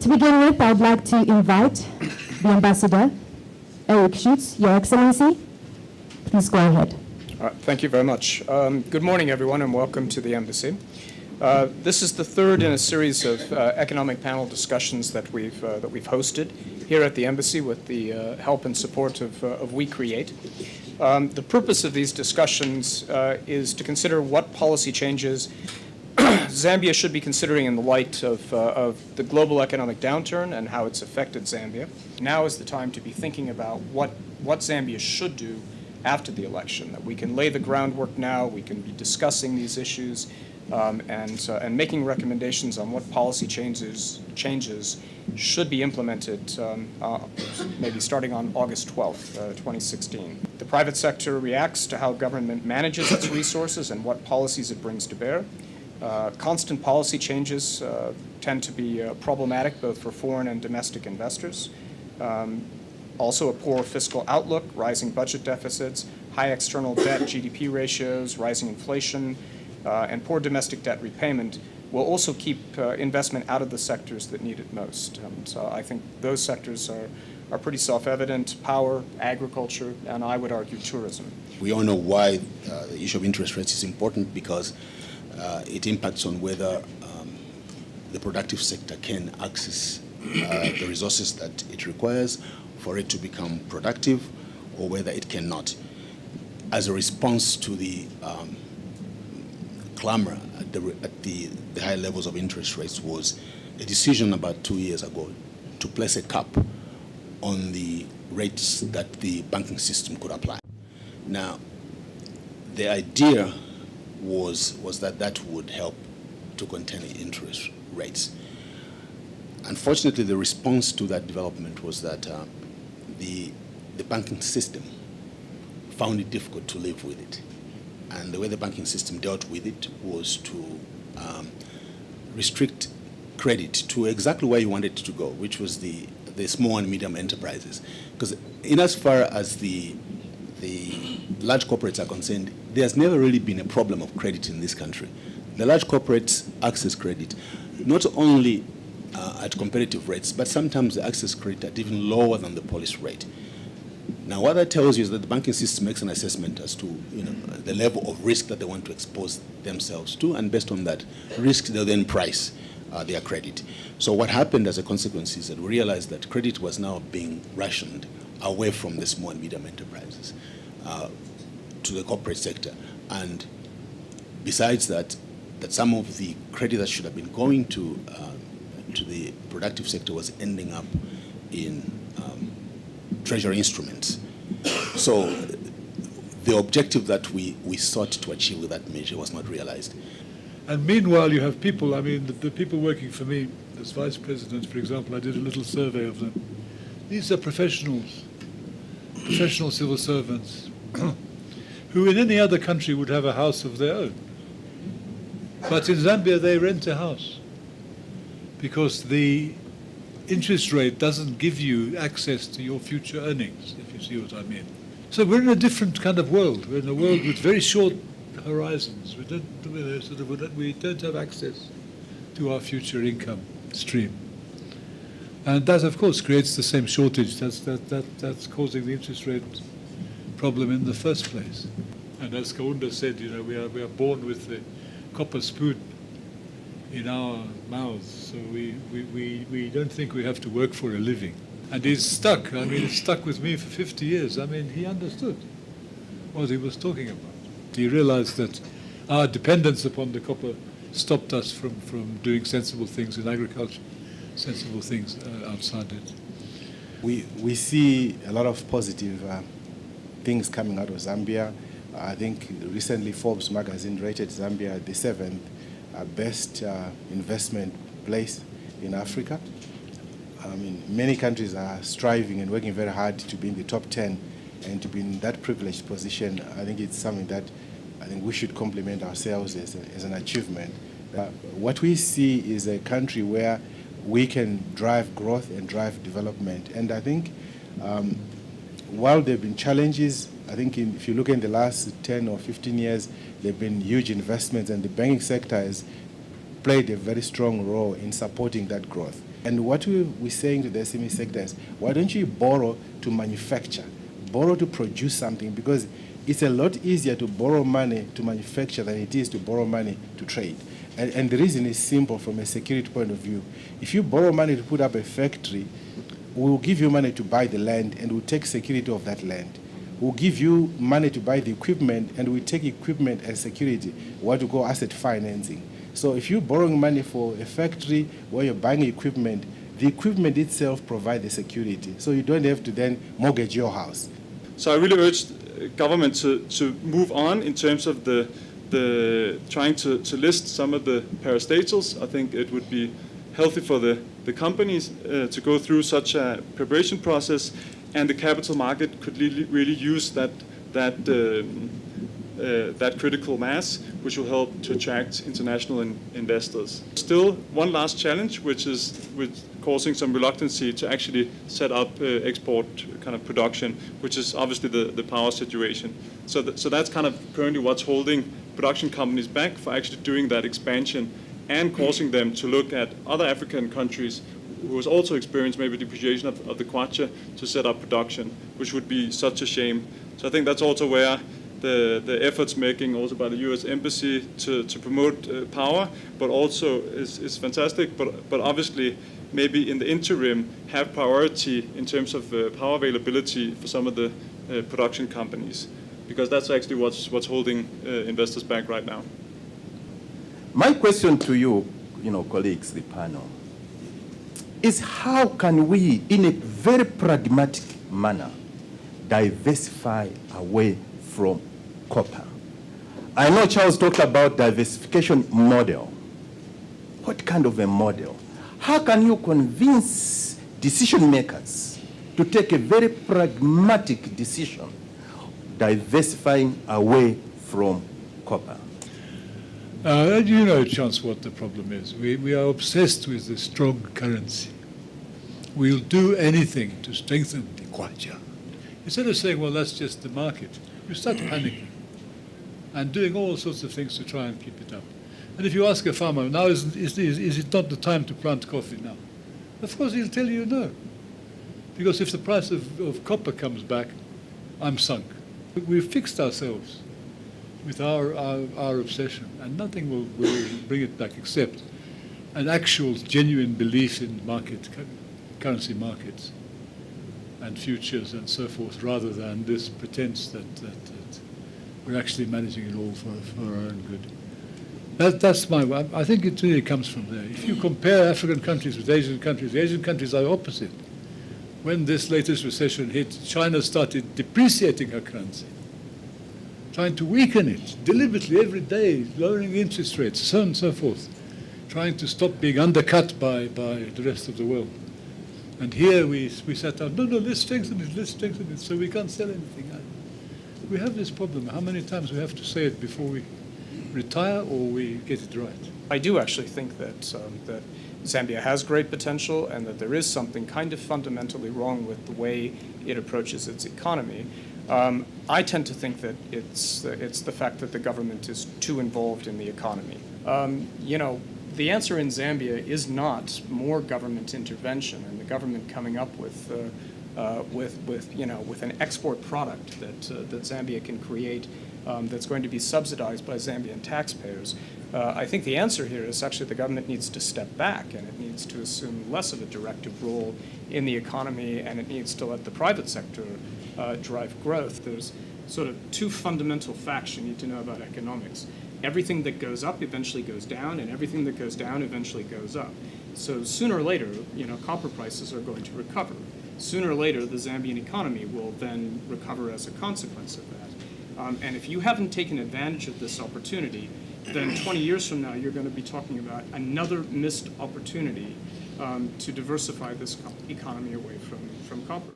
To begin with, I'd like to invite the Ambassador, Eric Schutz, Your Excellency. Please go ahead. Thank you very much. Good morning, everyone, and welcome to the Embassy. This is the third in a series of economic panel discussions that we've hosted here at the Embassy with the help and support of WECREATE. The purpose of these discussions is to consider what policy changes Zambia should be considering in the light of the global economic downturn and how it's affected Zambia. Now is the time to be thinking about what Zambia should do after the election, that we can lay the groundwork now, we can be discussing these issues and making recommendations on what policy changes should be implemented maybe starting on August 12th, 2016. The private sector reacts to how government manages its resources and what policies it brings to bear. Constant policy changes tend to be problematic both for foreign and domestic investors. Also a poor fiscal outlook, rising budget deficits, high external debt GDP ratios, rising inflation, and poor domestic debt repayment will also keep investment out of the sectors that need it most. So I think those sectors are pretty self-evident: power, agriculture, and I would argue tourism. We all know why the issue of interest rates is important, because it impacts on whether the productive sector can access the resources that it requires for it to become productive, or whether it cannot. As a response to the clamor at the high levels of interest rates was a decision about 2 years ago to place a cap on the rates that the banking system could apply. Now, the idea was that would help to contain interest rates. Unfortunately, the response to that development was that the banking system found it difficult to live with it. And the way the banking system dealt with it was to restrict credit to exactly where you wanted it to go, which was the small and medium enterprises. Because in as far as the large corporates are concerned, there's never really been a problem of credit in this country. The large corporates access credit not only at competitive rates, but sometimes the access credit at even lower than the policy rate. Now, what that tells you is that the banking system makes an assessment as to the level of risk that they want to expose themselves to, and based on that risk, they'll then price their credit. So what happened as a consequence is that we realized that credit was now being rationed away from the small and medium enterprises to the corporate sector. And besides that some of the credit that should have been going to the productive sector was ending up in treasury instruments. So the objective that we sought to achieve with that measure was not realized. And meanwhile, you have people, I mean, the people working for me as vice president, for example, I did a little survey of them. These are professionals, professional civil servants, who in any other country would have a house of their own. But in Zambia, they rent a house because the interest rate doesn't give you access to your future earnings, if you see what I mean. So we're in a different kind of world. We're in a world with very short horizons. We don't have access to our future income stream. And that, of course, creates the same shortage that's causing the interest rate problem in the first place. And as Kaunda said, we are born with the copper spoon in our mouths, so we don't think we have to work for a living. And he's stuck. I mean, it's stuck with me for 50 years. I mean, he understood what he was talking about. He realized that our dependence upon the copper stopped us from doing sensible things in agriculture, sensible things outside it. We see a lot of positive things coming out of Zambia. I think recently Forbes magazine rated Zambia the 7th best investment place in Africa. I mean, many countries are striving and working very hard to be in the top 10, and to be in that privileged position, I think it's something that I think we should compliment ourselves as an achievement. What we see is a country where we can drive growth and drive development. And I think while there have been challenges, I think if you look in the last 10 or 15 years, there have been huge investments, and the banking sector has played a very strong role in supporting that growth. And what we're saying to the SME sector is, why don't you borrow to manufacture, borrow to produce something, because it's a lot easier to borrow money to manufacture than it is to borrow money to trade. And the reason is simple from a security point of view. If you borrow money to put up a factory, we'll give you money to buy the land and we'll take security of that land. We'll give you money to buy the equipment and we take equipment as security, what we call asset financing. So if you're borrowing money for a factory where you're buying equipment, the equipment itself provides the security. So you don't have to then mortgage your house. So I really urge government to move on in terms of the trying to list some of the parastatals. I think it would be healthy for the companies to go through such a preparation process, and the capital market could really use that critical mass, which will help to attract international investors. Still, one last challenge, which is causing some reluctancy to actually set up export kind of production, which is obviously the power situation. So that's kind of currently what's holding production companies back for actually doing that expansion and causing them to look at other African countries who has also experienced maybe depreciation of the kwacha to set up production, which would be such a shame. So I think that's also where the efforts making also by the U.S. Embassy to promote power, but also is fantastic. But obviously, maybe in the interim, have priority in terms of power availability for some of the production companies, because that's actually what's holding investors back right now. My question to you, colleagues, the panel, is how can we, in a very pragmatic manner, diversify away from copper? I know Charles talked about diversification model. What kind of a model? How can you convince decision makers to take a very pragmatic decision, diversifying away from copper? You know, Chance, what the problem is. We are obsessed with the strong currency. We'll do anything to strengthen the kwacha. Instead of saying, well, that's just the market, we start panicking and doing all sorts of things to try and keep it up. And if you ask a farmer, now is it not the time to plant coffee now? Of course he'll tell you no. Because if the price of copper comes back, I'm sunk. We've fixed ourselves with our obsession, and nothing will bring it back except an actual, genuine belief in currency markets and futures and so forth, rather than this pretense that we're actually managing it all for our own good. That's I think it really comes from there. If you compare African countries with Asian countries, the Asian countries are opposite. When this latest recession hit, China started depreciating her currency, trying to weaken it deliberately every day, lowering interest rates, so on and so forth, trying to stop being undercut by the rest of the world. And here we sat down, no, let's strengthen it, so we can't sell anything. We have this problem. How many times we have to say it before we retire or we get it right? I do actually think that that Zambia has great potential and that there is something kind of fundamentally wrong with the way it approaches its economy. I tend to think that it's the fact that the government is too involved in the economy. The answer in Zambia is not more government intervention and the government coming up with an export product that Zambia can create that's going to be subsidized by Zambian taxpayers. I think the answer here is actually the government needs to step back and it needs to assume less of a directive role in the economy, and it needs to let the private sector drive growth. There's sort of two fundamental facts you need to know about economics. Everything that goes up eventually goes down, and everything that goes down eventually goes up. So sooner or later, copper prices are going to recover. Sooner or later, the Zambian economy will then recover as a consequence of that. And if you haven't taken advantage of this opportunity, then 20 years from now, you're going to be talking about another missed opportunity to diversify this economy away from copper.